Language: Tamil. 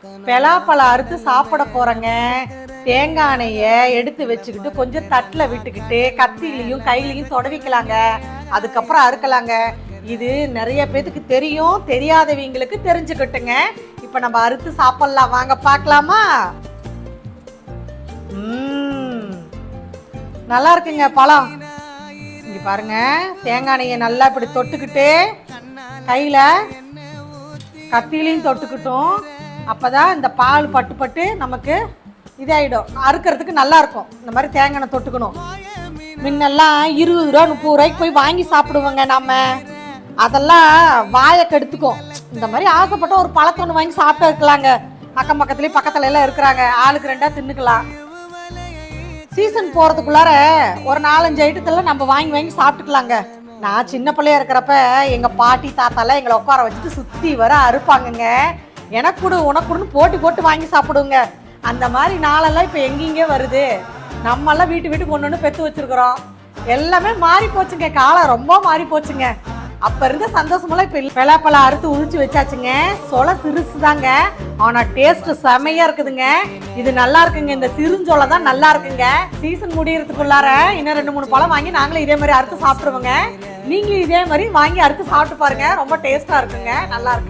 பலாப்பழம் அறுத்து சாப்பிட போறேங்க. தேங்காய் எண்ணெயை எடுத்து வச்சுக்கிட்டு கொஞ்சம் தட்டில் விட்டுக்கிட்டு கத்திலையும் கையிலையும் தொடவிக்கலாங்க. அதுக்கப்புறம் அறுக்கலாங்க. இது நிறைய பேத்துக்கு தெரியும், தெரியாதவங்களுக்கு தெரிஞ்சுக்கிட்டுங்க. இப்போ நம்ம அறுத்து சாப்பிடலாம், வாங்க பார்க்கலாமா? நல்லா இருக்குங்க பழம். இங்க பாருங்க, தேங்காய் எண்ணெயை நல்லா இப்படி தொட்டுக்கிட்டு கையில கத்திலையும் தொட்டுக்கிட்டோம். அப்பதான் இந்த பால் பட்டு பட்டு நமக்கு இதாயிடும், அறுக்கிறதுக்கு நல்லா இருக்கும். இந்த மாதிரி தேங்காய் எண்ணெய் தொட்டுக்கணும். முன்னெல்லாம் 20 ரூபா 30 ரூபாய்க்கு போய் வாங்கி சாப்பிடுவோங்க. நம்ம அதெல்லாம் வாயை கெடுத்துக்கும். இந்த மாதிரி ஆசைப்பட்ட ஒரு பழத்தை ஒன்று வாங்கி சாப்பிட்டு இருக்கலாங்க. அக்கம் பக்கத்துலேயும் பக்கத்துல எல்லாம் இருக்கிறாங்க, ஆளுக்கு 2 தின்னுக்கலாம். சீசன் போகிறதுக்குள்ளார ஒரு 4-5 ஐட்டத்தில் நம்ம வாங்கி வாங்கி சாப்பிட்டுக்கலாங்க. நான் சின்ன பிள்ளையா இருக்கிறப்ப எங்கள் பாட்டி தாத்தாலாம் எங்களை உட்கார வச்சுட்டு சுற்றி வர அறுப்பாங்கங்க. எனக்கு கொடு உனக்கு கொடுன்னு போட்டி போட்டு வாங்கி சாப்பிடுங்க. அந்த மாதிரி நாளெல்லாம் இப்போ எங்கெங்கே வருது. நம்மெல்லாம் வீட்டுக்கு ஒன்று பெற்று வச்சுருக்குறோம். எல்லாமே மாறி போச்சுங்க, காலம் ரொம்ப மாறி போச்சுங்க. அப்போ இருந்த சந்தோஷமெல்லாம் இப்போ பலாப்பழம் அறுத்து உரிச்சு வச்சாச்சுங்க. சொலை சிறுசு தாங்க, ஆனால் டேஸ்ட்டு செமையாக இருக்குதுங்க. இது நல்லா இருக்குங்க, இந்த சிறுஞ்சோலை தான் நல்லா இருக்குங்க. சீசன் முடியறதுக்குள்ளார இன்னும் 2-3 பழம் வாங்கி நாங்களும் இதே மாதிரி அறுத்து சாப்பிடுவோங்க. நீங்களும் இதே மாதிரி வாங்கி அறுத்து சாப்பிட்டு பாருங்க, ரொம்ப டேஸ்ட்டாக இருக்குங்க, நல்லா இருக்கு.